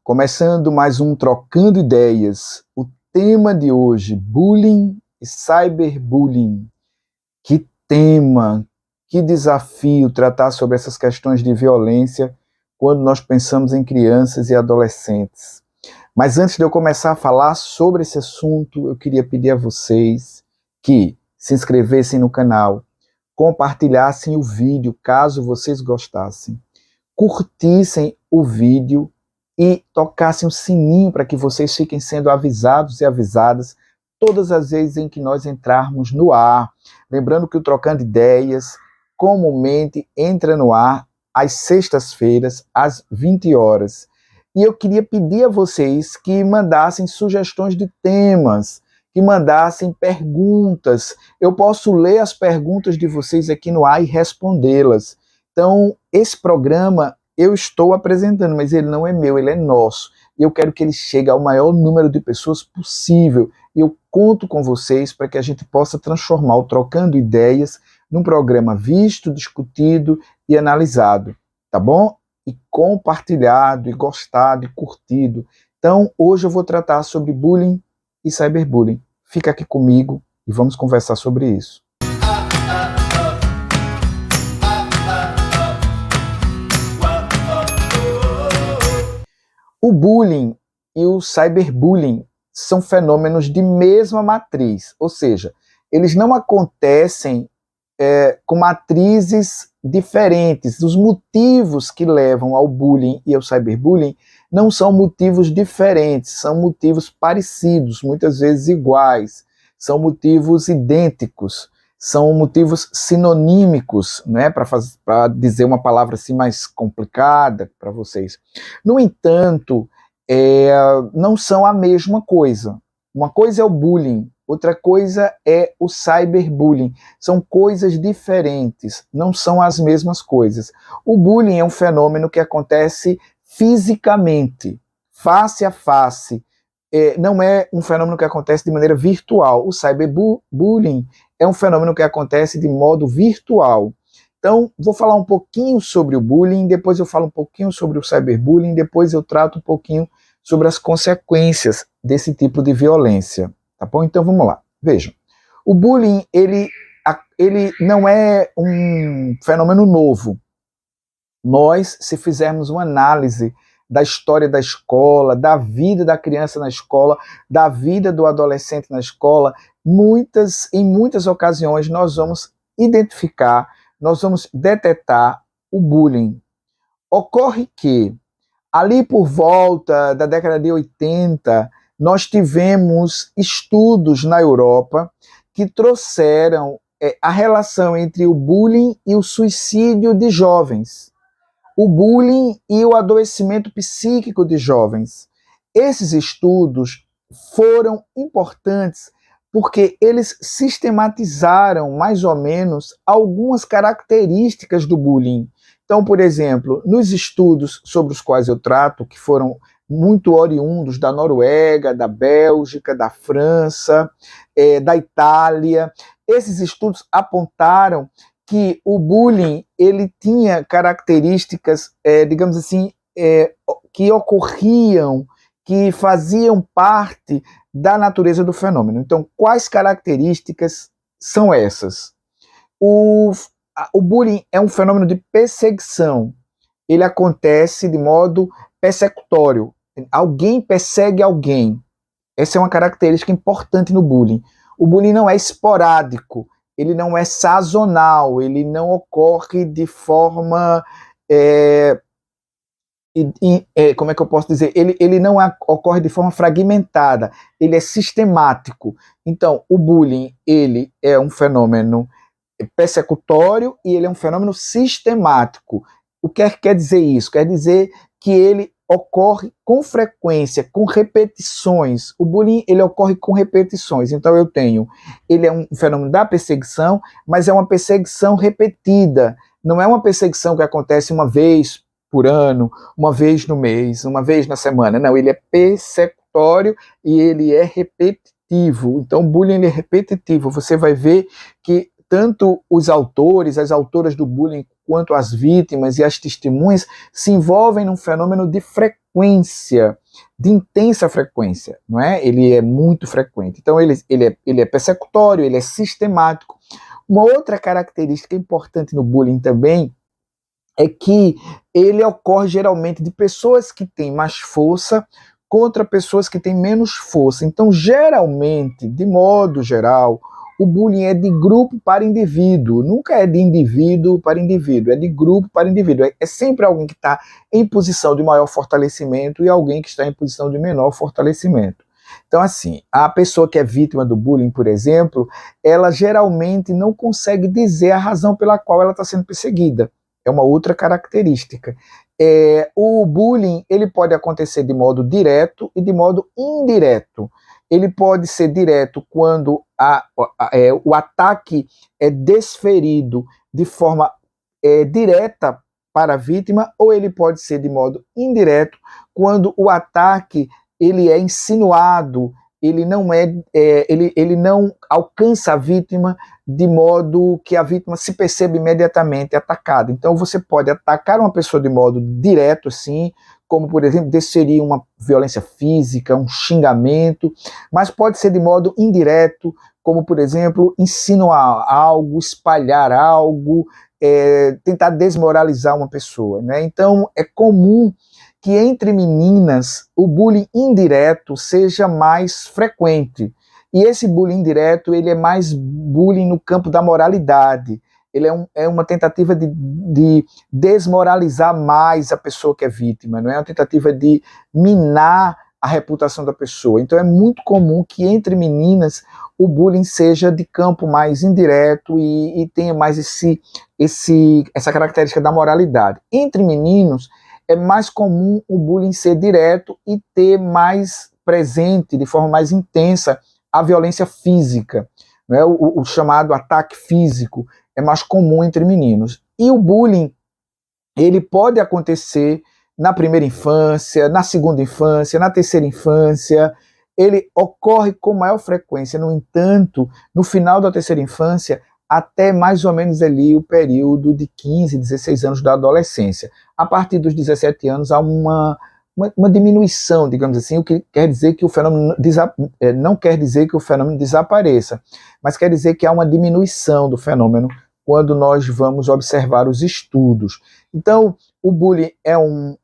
Começando mais um Trocando Ideias. O tema de hoje, bullying e cyberbullying. Que tema, que desafio tratar sobre essas questões de violência quando nós pensamos em crianças e adolescentes. Mas antes de eu começar a falar sobre esse assunto, eu queria pedir a vocês que se inscrevessem no canal, compartilhassem o vídeo caso vocês gostassem, curtissem o vídeo e tocassem o sininho para que vocês fiquem sendo avisados e avisadas todas as vezes em que nós entrarmos no ar. Lembrando que o Trocando Ideias comumente entra no ar às sextas-feiras, às 20 horas. E eu queria pedir a vocês que mandassem sugestões de temas, que mandassem perguntas. Eu posso ler as perguntas de vocês aqui no ar e respondê-las. Então, esse programa eu estou apresentando, mas ele não é meu, ele é nosso. E eu quero que ele chegue ao maior número de pessoas possível. E eu conto com vocês para que a gente possa transformar o Trocando Ideias num programa visto, discutido e analisado, tá bom? E compartilhado, e gostado, e curtido. Então, hoje eu vou tratar sobre bullying e cyberbullying. Fica aqui comigo e vamos conversar sobre isso. O bullying e o cyberbullying são fenômenos de mesma matriz, ou seja, eles não acontecem com matrizes diferentes. Os motivos que levam ao bullying e ao cyberbullying não são motivos diferentes, são motivos parecidos, muitas vezes iguais, são motivos idênticos, são motivos sinonímicos, né, para dizer uma palavra assim mais complicada para vocês. No entanto, não são a mesma coisa. Uma coisa é o bullying, outra coisa é o cyberbullying. São coisas diferentes, não são as mesmas coisas. O bullying é um fenômeno que acontece fisicamente, face a face. Não é um fenômeno que acontece de maneira virtual. O cyberbullying é um fenômeno que acontece de modo virtual. Então, vou falar um pouquinho sobre o bullying, depois eu falo um pouquinho sobre o cyberbullying, depois eu trato um pouquinho sobre as consequências desse tipo de violência. Tá bom? Então, vamos lá. Vejam, o bullying, ele não é um fenômeno novo. Nós, se fizermos uma análise da história da escola, da vida da criança na escola, da vida do adolescente na escola, em muitas ocasiões nós vamos identificar, nós vamos detectar o bullying. Ocorre que, ali por volta da década de 80, nós tivemos estudos na Europa que trouxeram a relação entre o bullying e o suicídio de jovens, o bullying e o adoecimento psíquico de jovens. Esses estudos foram importantes porque eles sistematizaram mais ou menos algumas características do bullying. Então, por exemplo, nos estudos sobre os quais eu trato, que foram muito oriundos da Noruega, da Bélgica, da França, da Itália, esses estudos apontaram que o bullying ele tinha características, digamos assim, que ocorriam, que faziam parte da natureza do fenômeno. Então, quais características são essas? O bullying é um fenômeno de perseguição. Ele acontece de modo persecutório. Alguém persegue alguém. Essa é uma característica importante no bullying. O bullying não é esporádico, ele não é sazonal, ele não ocorre de forma... como é que eu posso dizer? Ele não ocorre de forma fragmentada, ele é sistemático. Então, o bullying ele é um fenômeno persecutório e ele é um fenômeno sistemático. O que quer dizer isso? Quer dizer que ele ocorre com frequência, com repetições. O bullying ele ocorre com repetições. Então ele é um fenômeno da perseguição, mas é uma perseguição repetida. Não é uma perseguição que acontece uma vez por ano, uma vez no mês, uma vez na semana. Não, ele é persecutório e ele é repetitivo. Então o bullying ele é repetitivo. Você vai ver que tanto os autores, as autoras do bullying, quanto as vítimas e as testemunhas se envolvem num fenômeno de frequência, de intensa frequência, não é? Ele é muito frequente. Então, ele é persecutório, ele é sistemático. Uma outra característica importante no bullying também é que ele ocorre geralmente de pessoas que têm mais força contra pessoas que têm menos força. Então, geralmente, de modo geral, o bullying é de grupo para indivíduo, nunca é de indivíduo para indivíduo, é de grupo para indivíduo. É sempre alguém que está em posição de maior fortalecimento e alguém que está em posição de menor fortalecimento. Então, assim, a pessoa que é vítima do bullying, por exemplo, ela geralmente não consegue dizer a razão pela qual ela está sendo perseguida. É uma outra característica. O bullying ele pode acontecer de modo direto e de modo indireto. Ele pode ser direto quando o ataque é desferido de forma direta para a vítima, ou ele pode ser de modo indireto quando o ataque ele é insinuado, ele não alcança a vítima de modo que a vítima se perceba imediatamente atacada. Então você pode atacar uma pessoa de modo direto, sim, como por exemplo, desferir uma violência física, um xingamento, mas pode ser de modo indireto, como por exemplo, insinuar algo, espalhar algo, tentar desmoralizar uma pessoa, né? Então é comum que entre meninas o bullying indireto seja mais frequente. E esse bullying indireto, ele é mais bullying no campo da moralidade. Ele é uma tentativa de desmoralizar mais a pessoa que é vítima, não é uma tentativa de minar a reputação da pessoa. Então é muito comum que entre meninas o bullying seja de campo mais indireto e tenha mais essa característica da moralidade. Entre meninos é mais comum o bullying ser direto e ter mais presente, de forma mais intensa, a violência física, né? O chamado ataque físico é mais comum entre meninos. E o bullying, ele pode acontecer na primeira infância, na segunda infância, na terceira infância, ele ocorre com maior frequência, no entanto, no final da terceira infância, até mais ou menos ali o período de 15, 16 anos da adolescência. A partir dos 17 anos há uma diminuição, digamos assim, o que quer dizer que o fenômeno não quer dizer que o fenômeno desapareça, mas quer dizer que há uma diminuição do fenômeno quando nós vamos observar os estudos. Então, o bullying é um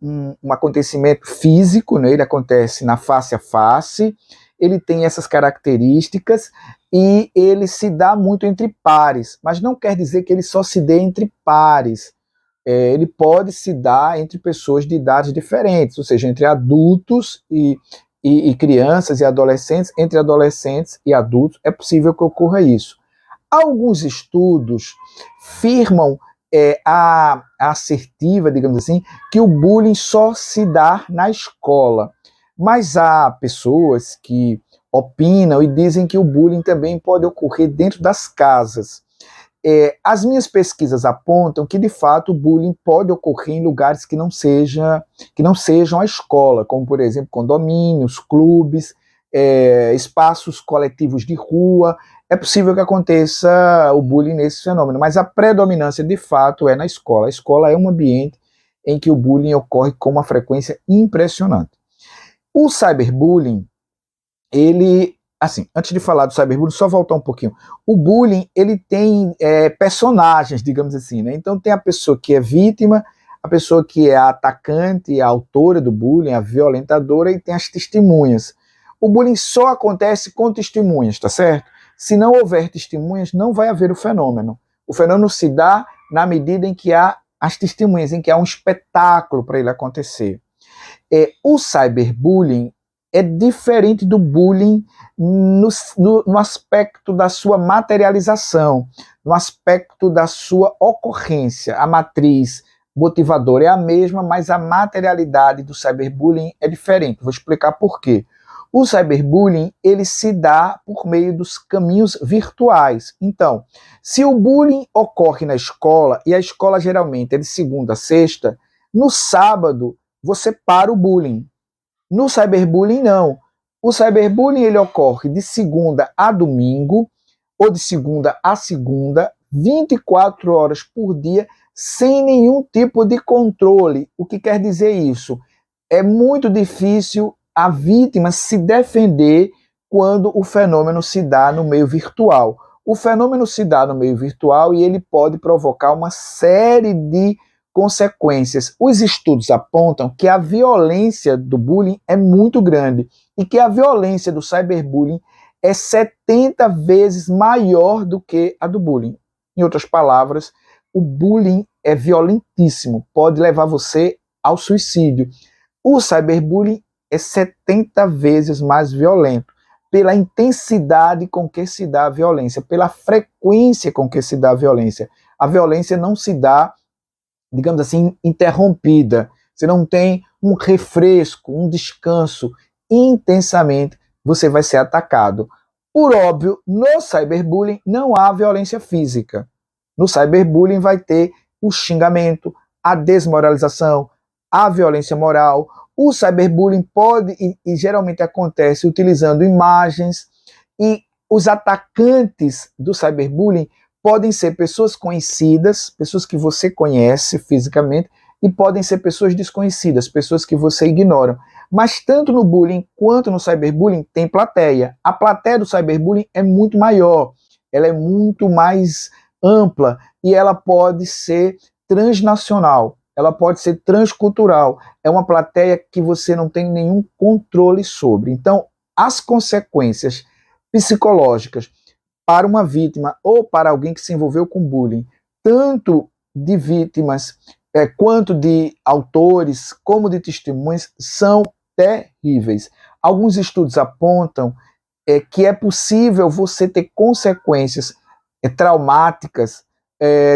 acontecimento físico, né? Ele acontece na face a face, ele tem essas características e ele se dá muito entre pares, mas não quer dizer que ele só se dê entre pares. Ele pode se dar entre pessoas de idades diferentes, ou seja, entre adultos e crianças e adolescentes, entre adolescentes e adultos, é possível que ocorra isso. Alguns estudos firmam a assertiva, digamos assim, que o bullying só se dá na escola, mas há pessoas que opinam e dizem que o bullying também pode ocorrer dentro das casas. As minhas pesquisas apontam que, de fato, o bullying pode ocorrer em lugares que não sejam a escola, como, por exemplo, condomínios, clubes, espaços coletivos de rua. É possível que aconteça o bullying nesse fenômeno, mas a predominância, de fato, é na escola. A escola é um ambiente em que o bullying ocorre com uma frequência impressionante. O cyberbullying, assim, antes de falar do cyberbullying, só voltar um pouquinho. O bullying, ele tem personagens, digamos assim, né? Então tem a pessoa que é vítima, a pessoa que é a atacante, a autora do bullying, a violentadora, e tem as testemunhas. O bullying só acontece com testemunhas, tá certo? Se não houver testemunhas, não vai haver o fenômeno. O fenômeno se dá na medida em que há as testemunhas, em que há um espetáculo para ele acontecer. O cyberbullying é diferente do bullying no aspecto da sua materialização, no aspecto da sua ocorrência. A matriz motivadora é a mesma, mas a materialidade do cyberbullying é diferente. Vou explicar por quê. O cyberbullying, ele se dá por meio dos caminhos virtuais. Então, se o bullying ocorre na escola, e a escola geralmente é de segunda a sexta, no sábado você para o bullying. No cyberbullying, não. O cyberbullying ele ocorre de segunda a domingo, ou de segunda a segunda, 24 horas por dia, sem nenhum tipo de controle. O que quer dizer isso? é muito difícil a vítima se defender quando o fenômeno se dá no meio virtual. O fenômeno se dá no meio virtual e ele pode provocar uma série de consequências. Os estudos apontam que a violência do bullying é muito grande e que a violência do cyberbullying é 70 vezes maior do que a do bullying. Em outras palavras, o bullying é violentíssimo, pode levar você ao suicídio. O cyberbullying é 70 vezes mais violento, pela intensidade com que se dá a violência, pela frequência com que se dá a violência. A violência não se dá, digamos assim, interrompida. Você não tem um refresco, um descanso. Intensamente você vai ser atacado. Por óbvio, no cyberbullying não há violência física. No cyberbullying vai ter o xingamento, a desmoralização, a violência moral. O cyberbullying pode e geralmente acontece utilizando imagens, e os atacantes do cyberbullying podem ser pessoas conhecidas, pessoas que você conhece fisicamente, e podem ser pessoas desconhecidas, pessoas que você ignora. Mas tanto no bullying quanto no cyberbullying tem plateia. A plateia do cyberbullying é muito maior, ela é muito mais ampla e ela pode ser transnacional, ela pode ser transcultural. É uma plateia que você não tem nenhum controle sobre. Então, as consequências psicológicas para uma vítima ou para alguém que se envolveu com bullying, tanto de vítimas quanto de autores, como de testemunhas, são terríveis. Alguns estudos apontam que é possível você ter consequências traumáticas,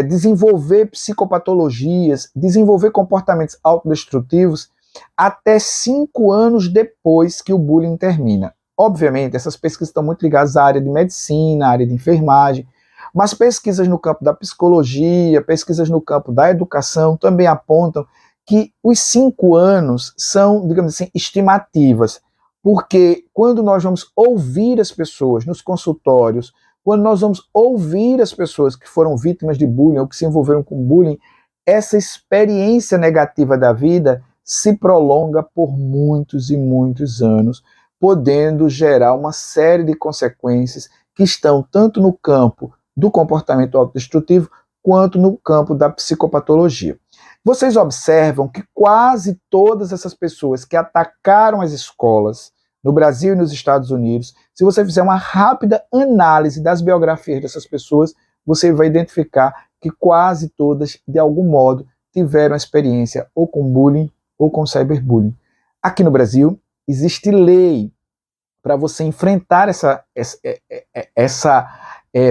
desenvolver psicopatologias, desenvolver comportamentos autodestrutivos até 5 anos depois que o bullying termina. Obviamente, essas pesquisas estão muito ligadas à área de medicina, à área de enfermagem, mas pesquisas no campo da psicologia, pesquisas no campo da educação também apontam que os 5 anos são, digamos assim, estimativas, porque quando nós vamos ouvir as pessoas nos consultórios, quando nós vamos ouvir as pessoas que foram vítimas de bullying ou que se envolveram com bullying, essa experiência negativa da vida se prolonga por muitos e muitos anos, podendo gerar uma série de consequências que estão tanto no campo do comportamento autodestrutivo quanto no campo da psicopatologia. Vocês observam que quase todas essas pessoas que atacaram as escolas no Brasil e nos Estados Unidos, se você fizer uma rápida análise das biografias dessas pessoas, você vai identificar que quase todas, de algum modo, tiveram experiência ou com bullying ou com cyberbullying. Aqui no Brasil, existe lei para você enfrentar essa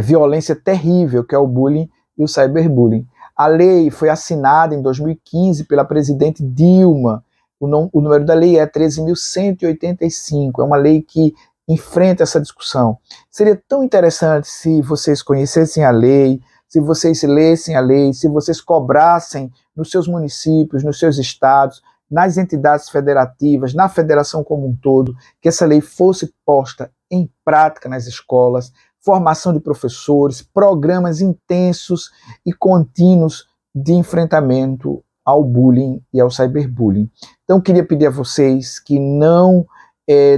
violência terrível que é o bullying e o cyberbullying. A lei foi assinada em 2015 pela presidente Dilma. O número da lei é 13.185. É uma lei que enfrenta essa discussão. Seria tão interessante se vocês conhecessem a lei, se vocês lessem a lei, se vocês cobrassem nos seus municípios, nos seus estados, nas entidades federativas, na federação como um todo, que essa lei fosse posta em prática nas escolas, formação de professores, programas intensos e contínuos de enfrentamento ao bullying e ao cyberbullying. Então, queria pedir a vocês que não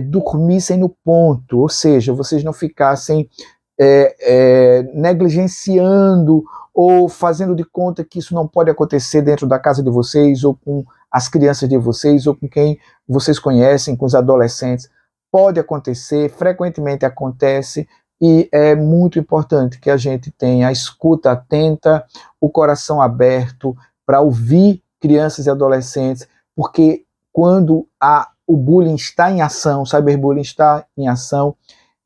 dormissem no ponto, ou seja, vocês não ficassem negligenciando ou fazendo de conta que isso não pode acontecer dentro da casa de vocês, ou com as crianças de vocês, ou com quem vocês conhecem, com os adolescentes. Pode acontecer, frequentemente acontece, e é muito importante que a gente tenha a escuta atenta, o coração aberto para ouvir crianças e adolescentes, porque quando o bullying está em ação, o cyberbullying está em ação,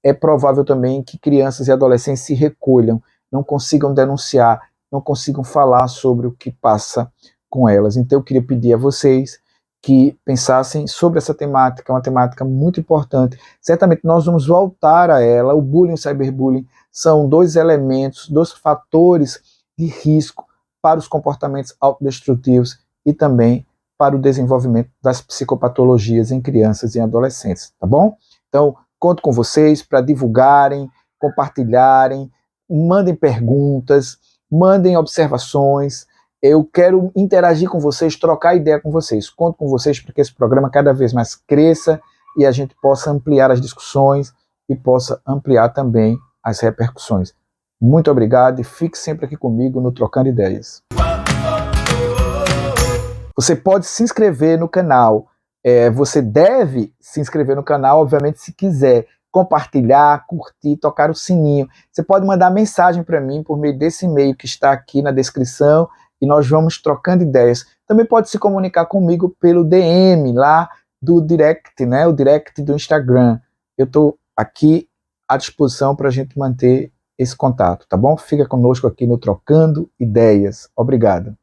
é provável também que crianças e adolescentes se recolham, não consigam denunciar, não consigam falar sobre o que passa com elas. Então eu queria pedir a vocês que pensassem sobre essa temática, uma temática muito importante. Certamente nós vamos voltar a ela. O bullying e o cyberbullying são 2 elementos, 2 fatores de risco para os comportamentos autodestrutivos e também para o desenvolvimento das psicopatologias em crianças e adolescentes, tá bom? Então, conto com vocês para divulgarem, compartilharem, mandem perguntas, mandem observações, Eu quero interagir com vocês, trocar ideia com vocês. Conto com vocês para que esse programa cada vez mais cresça e a gente possa ampliar as discussões e possa ampliar também as repercussões. Muito obrigado e fique sempre aqui comigo no Trocando Ideias. Você pode se inscrever no canal. Você deve se inscrever no canal, obviamente, se quiser compartilhar, curtir, tocar o sininho. Você pode mandar mensagem para mim por meio desse e-mail que está aqui na descrição e nós vamos trocando ideias. Também pode se comunicar comigo pelo DM lá do direct, né? O direct do Instagram. Eu estou aqui à disposição para a gente manter esse contato, tá bom? Fica conosco aqui no Trocando Ideias. Obrigado.